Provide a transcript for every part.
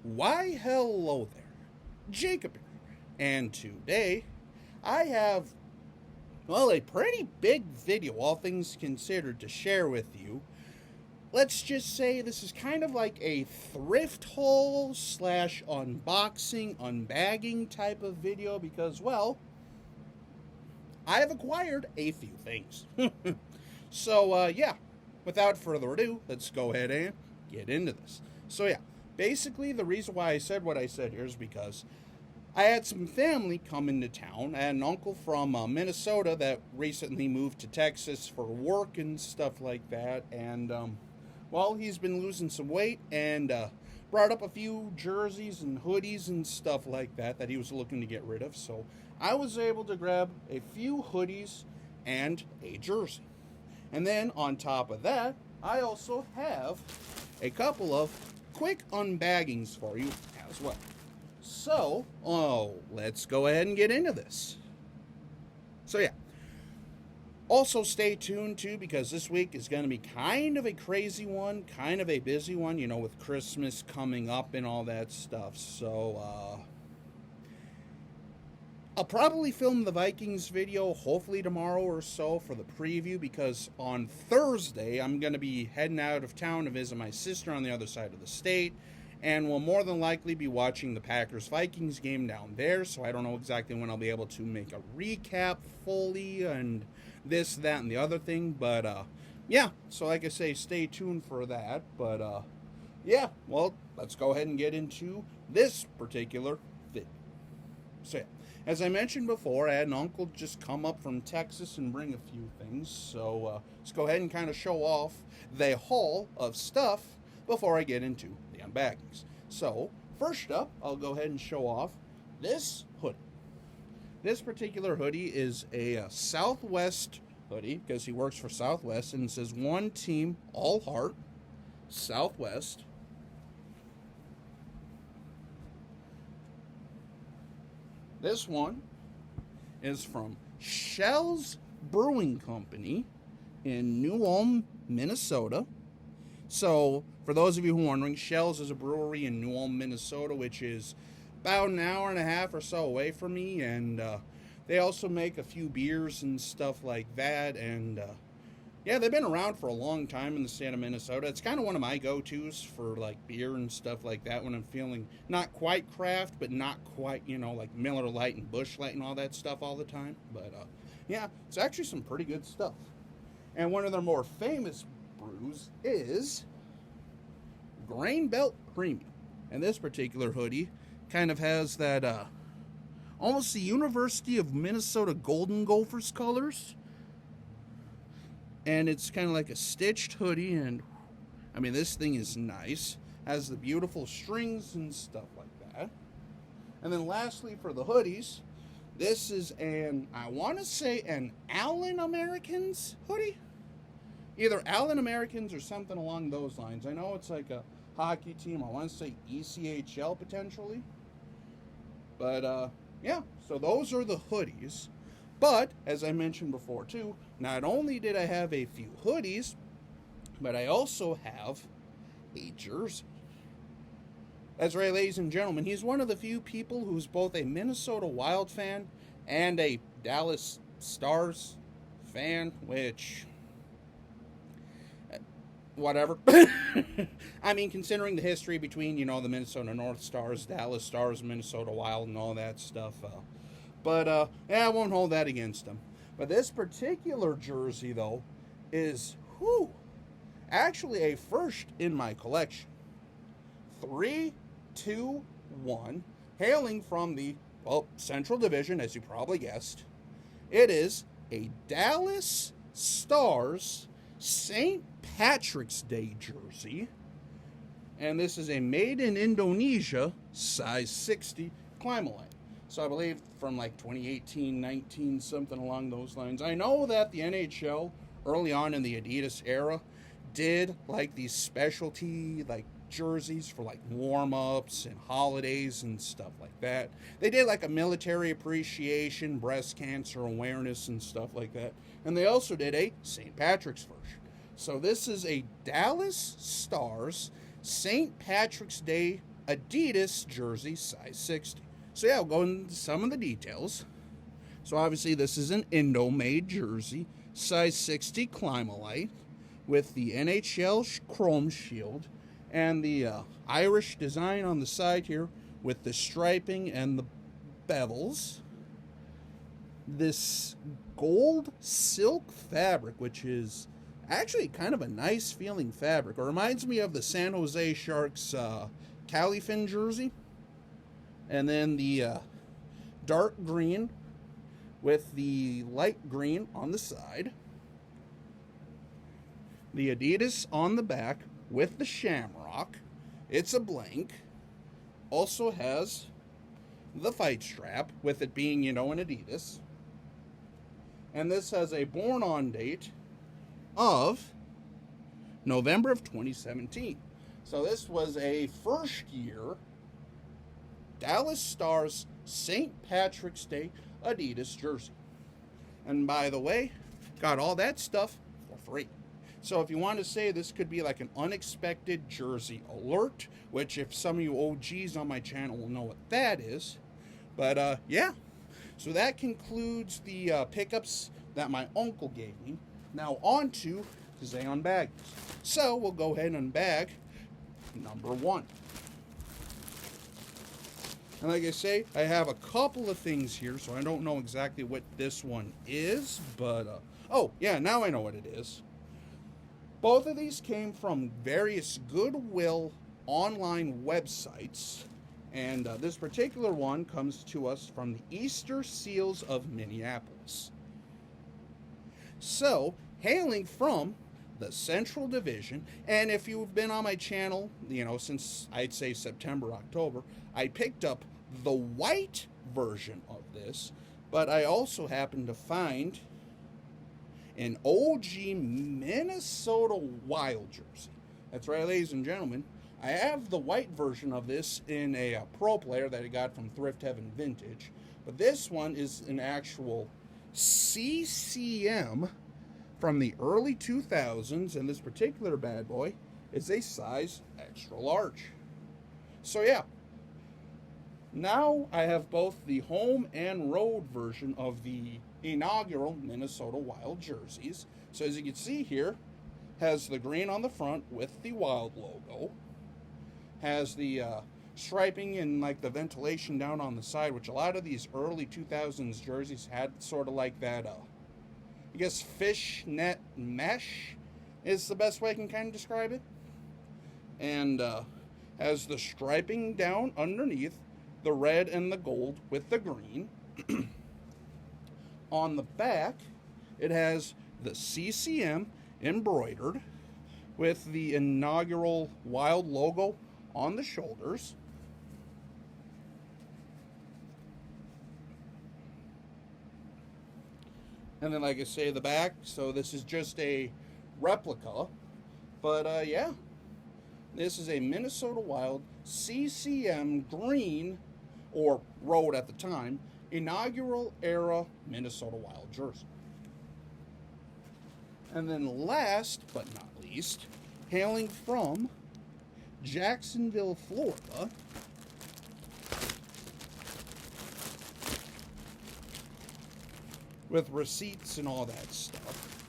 Why, hello there, Jacob here. And today I have, well, a pretty big video, all things considered, to share with you. Let's just say this is kind of like a thrift haul slash unboxing, unbagging type of video because, well, I have acquired a few things. So, without further ado, let's go ahead and get into this. So, basically, the reason why I said what I said here is because I had some family come into town. I had an uncle from Minnesota that recently moved to Texas for work and stuff like that. And, well, he's been losing some weight and brought up a few jerseys and hoodies and stuff like that he was looking to get rid of. So I was able to grab a few hoodies and a jersey. And then on top of that, I also have a couple of quick unbaggings for you as well. So, let's go ahead and get into this. So, also stay tuned too, because this week is going to be kind of a crazy one, kind of a busy one, with Christmas coming up and all that stuff. So, I'll probably film the Vikings video hopefully tomorrow or so for the preview, because on Thursday I'm going to be heading out of town to visit my sister on the other side of the state, and will more than likely be watching the Packers-Vikings game down there, so I don't know exactly when I'll be able to make a recap fully and this, that, and the other thing, but so like I say, stay tuned for that, but well, let's go ahead and get into this particular video. So as I mentioned before, I had an uncle just come up from Texas and bring a few things. So let's go ahead and kind of show off the haul of stuff before I get into the unbaggings. So first up, I'll go ahead and show off this hoodie. This particular hoodie is a Southwest hoodie because he works for Southwest, and it says "One Team, All Heart, Southwest." This one is from Shell's Brewing Company in New Ulm, Minnesota. So, for those of you who are wondering, Shell's is a brewery in New Ulm, Minnesota, which is about an hour and a half or so away from me. And they also make a few beers and stuff like that. And they've been around for a long time in the state of Minnesota. It's kind of one of my go-tos for like beer and stuff like that when I'm feeling not quite craft, but not quite, like Miller Lite and Busch Light and all that stuff all the time. But it's actually some pretty good stuff. And one of their more famous brews is Grain Belt Premium. And this particular hoodie kind of has that almost the University of Minnesota Golden Gophers colors. And it's kind of like a stitched hoodie, and I mean, this thing is nice. Has the beautiful strings and stuff like that. And then lastly, for the hoodies, this is I want to say an Allen Americans hoodie. Either Allen Americans or something along those lines. I know it's like a hockey team. I want to say ECHL potentially. But, so those are the hoodies. But, as I mentioned before too, not only did I have a few hoodies, but I also have a jersey. That's right, ladies and gentlemen. He's one of the few people who's both a Minnesota Wild fan and a Dallas Stars fan, which, whatever. I mean, considering the history between, the Minnesota North Stars, Dallas Stars, Minnesota Wild, and all that stuff. But I won't hold that against him. But this particular jersey, though, is, actually a first in my collection. 3, 2, 1, hailing from the, Central Division, as you probably guessed. It is a Dallas Stars St. Patrick's Day jersey. And this is a made in Indonesia, size 60, Climalite. So I believe from like 2018, 19, something along those lines. I know that the NHL, early on in the Adidas era, did like these specialty like jerseys for like warm-ups and holidays and stuff like that. They did like a military appreciation, breast cancer awareness and stuff like that. And they also did a St. Patrick's version. So this is a Dallas Stars St. Patrick's Day Adidas jersey size 60. So yeah, we'll go into some of the details. So obviously this is an Indo-made jersey, size 60 Climalite, with the NHL chrome shield and the Irish design on the side here with the striping and the bevels. This gold silk fabric, which is actually kind of a nice feeling fabric. It reminds me of the San Jose Sharks Califin jersey. And then the dark green with the light green on the side. The Adidas on the back with the shamrock. It's a blank. Also has the fight strap, with it being, an Adidas. And this has a born on date of November of 2017. So this was a first year Dallas Stars St. Patrick's Day Adidas jersey. And by the way, got all that stuff for free. So if you want to say this could be like an unexpected jersey alert, which if some of you OGs on my channel will know what that is. But yeah, so that concludes the pickups that my uncle gave me. Now on to the Unbaggings. So we'll go ahead and unbag number 1. And like I say, I have a couple of things here, so I don't know exactly what this one is, but, oh, yeah, now I know what it is. Both of these came from various Goodwill online websites, and this particular one comes to us from the Easter Seals of Minneapolis. So, hailing from the Central Division, and if you've been on my channel, since I'd say September, October, I picked up the white version of this, but I also happened to find an OG Minnesota Wild jersey. That's right, ladies and gentlemen. I have the white version of this in a Pro Player that I got from Thrift Heaven Vintage, but this one is an actual CCM from the early 2000s, and this particular bad boy is a size extra large. So yeah, now I have both the home and road version of the inaugural Minnesota Wild jerseys. So as you can see here, has the green on the front with the Wild logo, has the striping and like the ventilation down on the side, which a lot of these early 2000s jerseys had sort of like that, I guess fishnet mesh is the best way I can kind of describe it. And has the striping down underneath, the red and the gold with the green. On the back, it has the CCM embroidered with the inaugural Wild logo on the shoulders. And then, like I say, the back, so this is just a replica. But, yeah, this is a Minnesota Wild CCM green, or road at the time, inaugural era Minnesota Wild jersey. And then last but not least, hailing from Jacksonville, Florida, with receipts and all that stuff,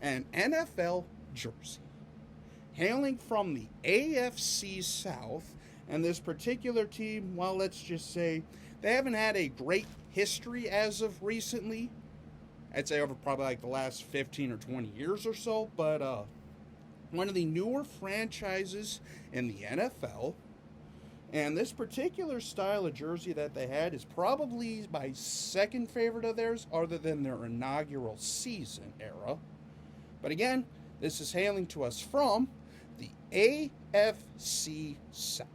an NFL jersey, hailing from the AFC South. And this particular team, well, let's just say, they haven't had a great history as of recently. I'd say over probably like the last 15 or 20 years or so. But one of the newer franchises in the NFL. And this particular style of jersey that they had is probably my second favorite of theirs, other than their inaugural season era. But again, this is hailing to us from the AFC South.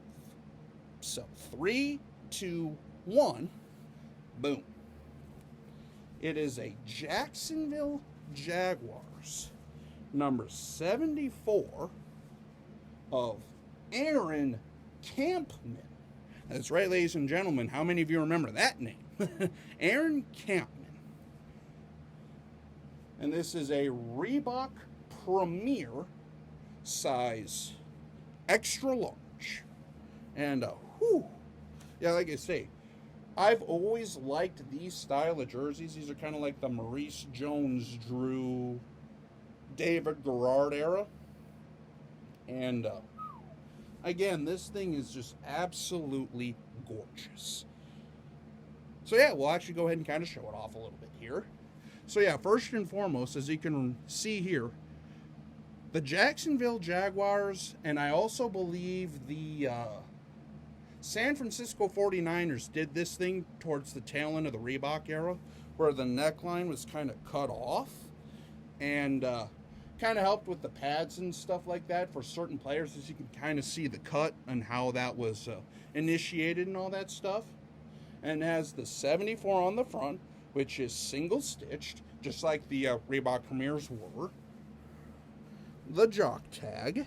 So 3, 2, 1, boom. It is a Jacksonville Jaguars number 74 of Aaron Campman. That's right, ladies and gentlemen. How many of you remember that name? Aaron Campman. And this is a Reebok Premier size extra large. And, whew. Yeah, like I say, I've always liked these style of jerseys. These are kind of like the Maurice Jones-Drew, David Garrard era. And, again, this thing is just absolutely gorgeous. So, yeah, we'll actually go ahead and kind of show it off a little bit here. So, yeah, first and foremost, as you can see here, the Jacksonville Jaguars, and I also believe the San Francisco 49ers did this thing towards the tail end of the Reebok era, where the neckline was kind of cut off, and kind of helped with the pads and stuff like that for certain players, as you can kind of see the cut and how that was initiated and all that stuff. And it has the 74 on the front, which is single stitched, just like the Reebok Premiers were. The jock tag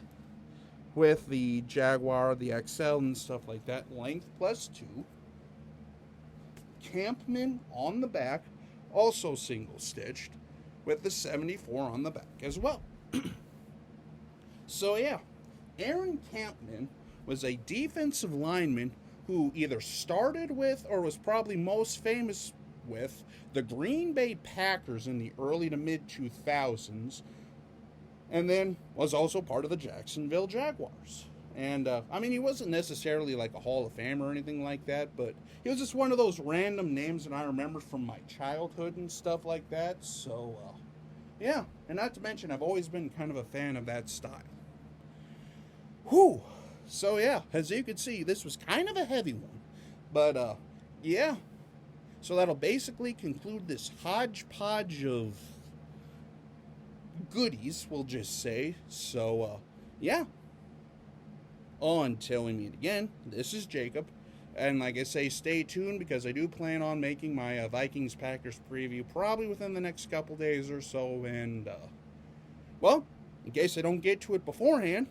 with the Jaguar, the XL, and stuff like that, length +2. Campman on the back, also single stitched, with the 74 on the back as well. So yeah, Aaron Campman was a defensive lineman who either started with or was probably most famous with the Green Bay Packers in the early to mid 2000s, and then was also part of the Jacksonville Jaguars. And, I mean, he wasn't necessarily like a Hall of Fame or anything like that, but he was just one of those random names that I remember from my childhood and stuff like that. So, yeah. And not to mention, I've always been kind of a fan of that style. Whew. So, yeah, as you can see, this was kind of a heavy one. But, yeah. So that'll basically conclude this hodgepodge of goodies, we'll just say. So, yeah. Until we meet again, this is Jacob. And like I say, stay tuned because I do plan on making my Vikings-Packers preview probably within the next couple days or so. And, well, in case I don't get to it beforehand,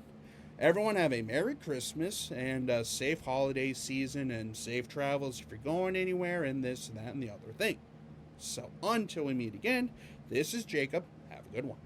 everyone have a Merry Christmas and a safe holiday season and safe travels if you're going anywhere and this, that, and the other thing. So until we meet again, this is Jacob. Have a good one.